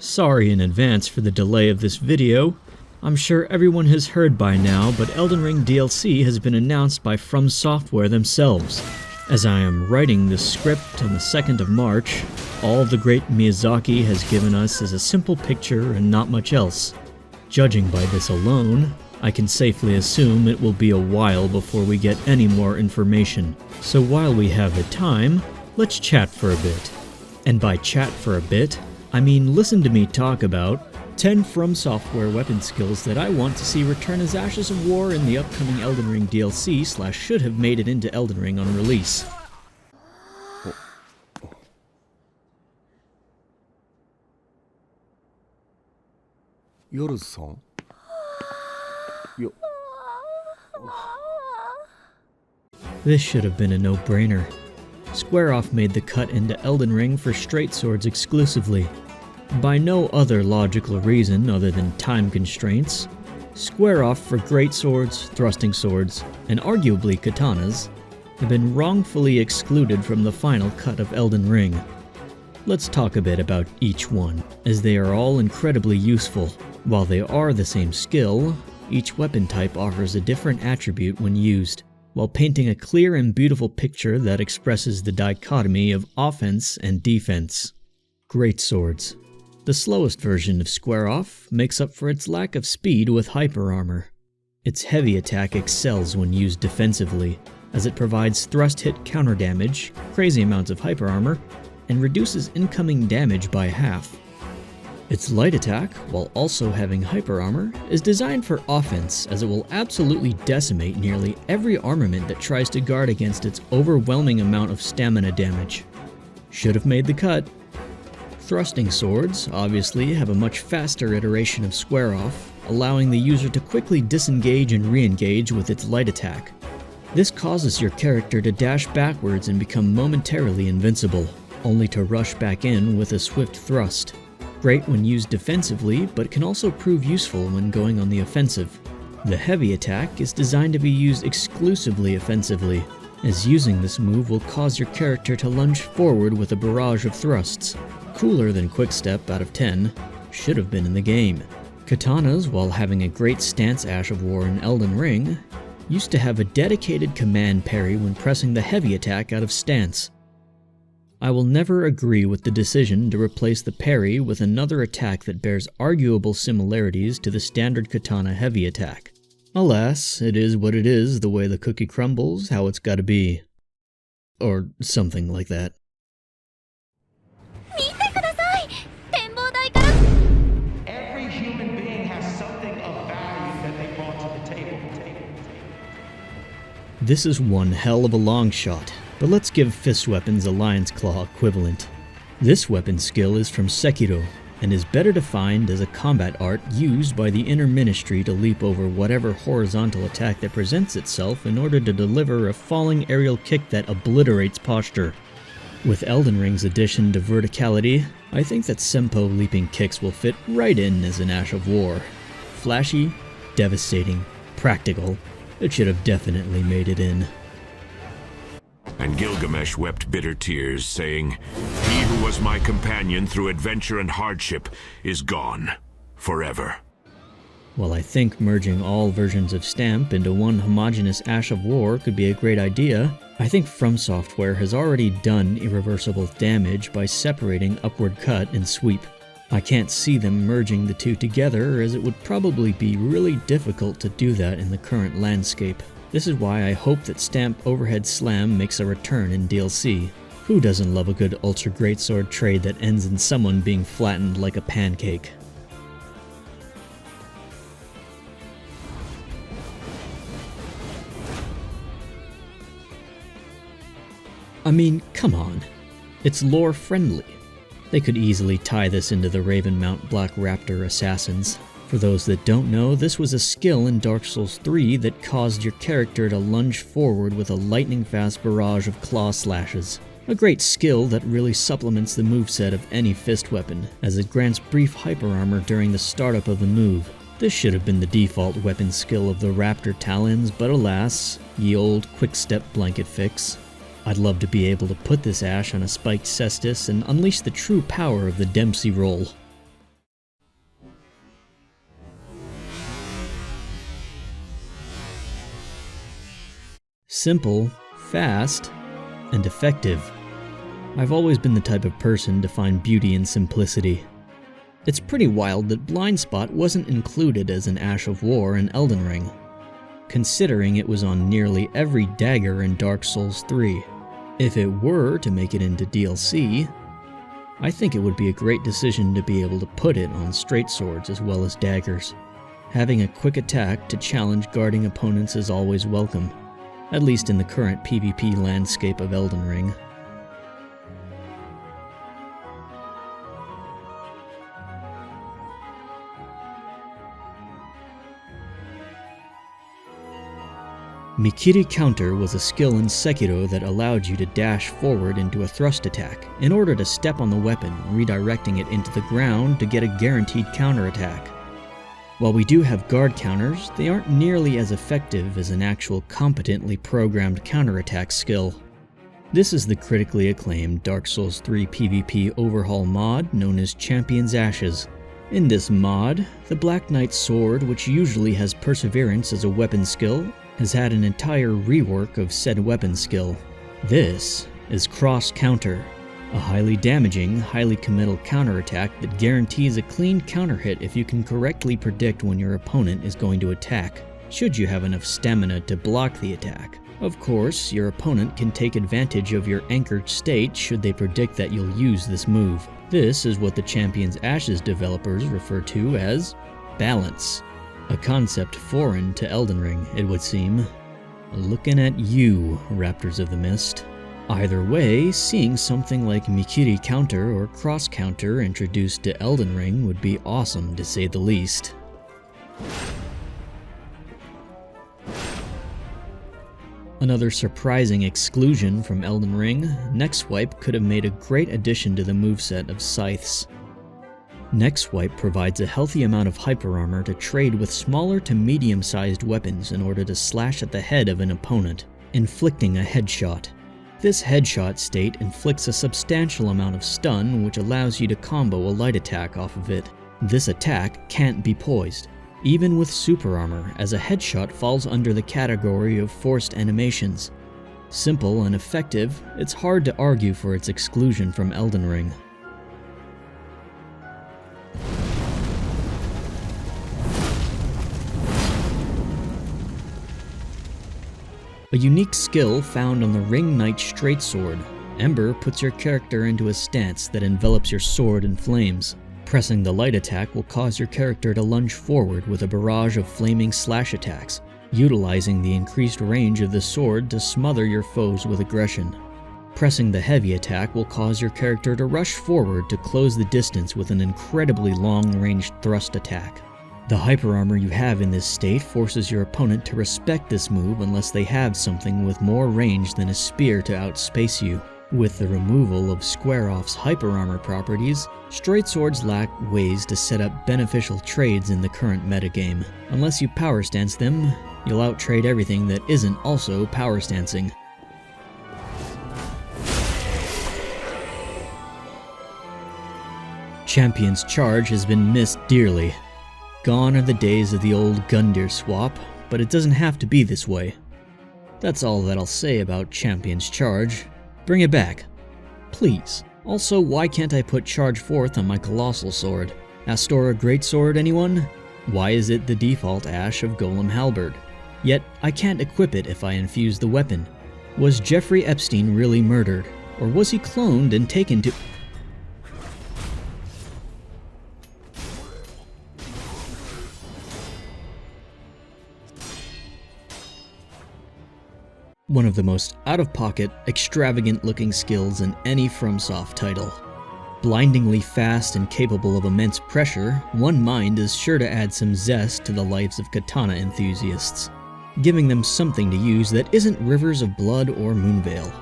Sorry in advance for the delay of this video. I'm sure everyone has heard by now, but Elden Ring DLC has been announced by From Software themselves. As I am writing this script on the 2nd of March, all the great Miyazaki has given us is a simple picture and not much else. Judging by this alone, I can safely assume it will be a while before we get any more information. So while we have the time, let's chat for a bit. And by chat for a bit, I mean listen to me talk about 10 From Software weapon skills that I want to see return as Ashes of War in the upcoming Elden Ring DLC / should have made it into Elden Ring on release. Yoru-san? This should have been a no-brainer. Square Off made the cut into Elden Ring for straight swords exclusively. By no other logical reason other than time constraints, Square Off for great swords, thrusting swords, and arguably katanas have been wrongfully excluded from the final cut of Elden Ring. Let's talk a bit about each one, as they are all incredibly useful. While they are the same skill, each weapon type offers a different attribute when used, while painting a clear and beautiful picture that expresses the dichotomy of offense and defense. Great swords. The slowest version of Square Off makes up for its lack of speed with hyper armor. Its heavy attack excels when used defensively, as it provides thrust hit counter damage, crazy amounts of hyper armor, and reduces incoming damage by half. Its light attack, while also having hyper armor, is designed for offense as it will absolutely decimate nearly every armament that tries to guard against its overwhelming amount of stamina damage. Should have made the cut. Thrusting swords, obviously, have a much faster iteration of Square Off, allowing the user to quickly disengage and re-engage with its light attack. This causes your character to dash backwards and become momentarily invincible, only to rush back in with a swift thrust. Great when used defensively, but can also prove useful when going on the offensive. The heavy attack is designed to be used exclusively offensively, as using this move will cause your character to lunge forward with a barrage of thrusts. Cooler than Quickstep out of 10, should have been in the game. Katanas, while having a great stance Ash of War in Elden Ring, used to have a dedicated command parry when pressing the heavy attack out of stance. I will never agree with the decision to replace the parry with another attack that bears arguable similarities to the standard katana heavy attack. Alas, it is what it is, the way the cookie crumbles, how it's gotta be. Or something like that. Every human being has something of value that they brought to the table. This is one hell of a long shot. But let's give fist weapons a Lion's Claw equivalent. This weapon skill is from Sekiro, and is better defined as a combat art used by the inner ministry to leap over whatever horizontal attack that presents itself in order to deliver a falling aerial kick that obliterates posture. With Elden Ring's addition to verticality, I think that Senpo leaping kicks will fit right in as an Ash of War. Flashy, devastating, practical, it should have definitely made it in. And Gilgamesh wept bitter tears, saying, "He who was my companion through adventure and hardship is gone, forever." While I think merging all versions of Stamp into one homogeneous Ash of War could be a great idea, I think From Software has already done irreversible damage by separating Upward Cut and Sweep. I can't see them merging the two together, as it would probably be really difficult to do that in the current landscape. This is why I hope that Stamp Overhead Slam makes a return in DLC. Who doesn't love a good Ultra Greatsword trade that ends in someone being flattened like a pancake? I mean, come on. It's lore friendly. They could easily tie this into the Ravenmount Black Raptor Assassins. For those that don't know, this was a skill in Dark Souls 3 that caused your character to lunge forward with a lightning-fast barrage of claw slashes. A great skill that really supplements the moveset of any fist weapon, as it grants brief hyper armor during the startup of the move. This should have been the default weapon skill of the Raptor Talons, but alas, ye old quick-step blanket fix. I'd love to be able to put this Ash on a spiked cestus and unleash the true power of the Dempsey roll. Simple, fast, and effective. I've always been the type of person to find beauty in simplicity. It's pretty wild that Blind Spot wasn't included as an Ash of War in Elden Ring, considering it was on nearly every dagger in Dark Souls 3. If it were to make it into DLC, I think it would be a great decision to be able to put it on straight swords as well as daggers. Having a quick attack to challenge guarding opponents is always welcome, at least in the current PvP landscape of Elden Ring. Mikiri Counter was a skill in Sekiro that allowed you to dash forward into a thrust attack in order to step on the weapon, redirecting it into the ground to get a guaranteed counterattack. While we do have guard counters, they aren't nearly as effective as an actual competently programmed counterattack skill. This is the critically acclaimed Dark Souls 3 PvP overhaul mod known as Champion's Ashes. In this mod, the Black Knight's sword, which usually has Perseverance as a weapon skill, has had an entire rework of said weapon skill. This is Cross Counter, a highly damaging, highly committal counterattack that guarantees a clean counter hit if you can correctly predict when your opponent is going to attack, should you have enough stamina to block the attack. Of course, your opponent can take advantage of your anchored state should they predict that you'll use this move. This is what the Champion's Ashes developers refer to as balance. A concept foreign to Elden Ring, it would seem. Looking at you, Raptors of the Mist. Either way, seeing something like Mikiri Counter or Cross Counter introduced to Elden Ring would be awesome to say the least. Another surprising exclusion from Elden Ring, Neck Swipe could have made a great addition to the moveset of Scythes. Neck Swipe provides a healthy amount of hyper armor to trade with smaller to medium-sized weapons in order to slash at the head of an opponent, inflicting a headshot. This headshot state inflicts a substantial amount of stun, which allows you to combo a light attack off of it. This attack can't be poised, even with super armor, as a headshot falls under the category of forced animations. Simple and effective, it's hard to argue for its exclusion from Elden Ring. A unique skill found on the Ring Knight Straight Sword. Ember puts your character into a stance that envelops your sword in flames. Pressing the light attack will cause your character to lunge forward with a barrage of flaming slash attacks, utilizing the increased range of the sword to smother your foes with aggression. Pressing the heavy attack will cause your character to rush forward to close the distance with an incredibly long-ranged thrust attack. The hyper armor you have in this state forces your opponent to respect this move unless they have something with more range than a spear to outspace you. With the removal of Square-Off's hyper armor properties, straight swords lack ways to set up beneficial trades in the current metagame. Unless you power stance them, you'll outtrade everything that isn't also power stancing. Champion's Charge has been missed dearly. Gone are the days of the old Gundyr swap, but it doesn't have to be this way. That's all that I'll say about Champion's Charge. Bring it back. Please. Also, why can't I put Charge Forth on my Colossal Sword? Astora Greatsword, anyone? Why is it the default Ash of Golem Halberd? Yet, I can't equip it if I infuse the weapon. Was Jeffrey Epstein really murdered? Or was he cloned and taken to... One of the most out-of-pocket, extravagant-looking skills in any FromSoft title. Blindingly fast and capable of immense pressure, One Mind is sure to add some zest to the lives of katana enthusiasts, giving them something to use that isn't rivers of blood or Moonveil.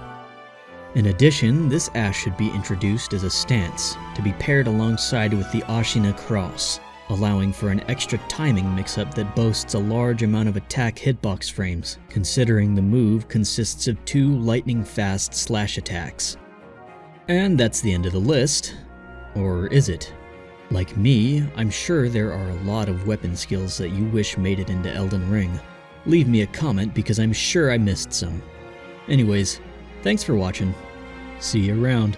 In addition, this Ash should be introduced as a stance, to be paired alongside with the Ashina Cross, allowing for an extra timing mix-up that boasts a large amount of attack hitbox frames, considering the move consists of 2 lightning-fast slash attacks. And that's the end of the list. Or is it? Like me, I'm sure there are a lot of weapon skills that you wish made it into Elden Ring. leave me a comment because I'm sure I missed some. Anyways, thanks for watching. See you around.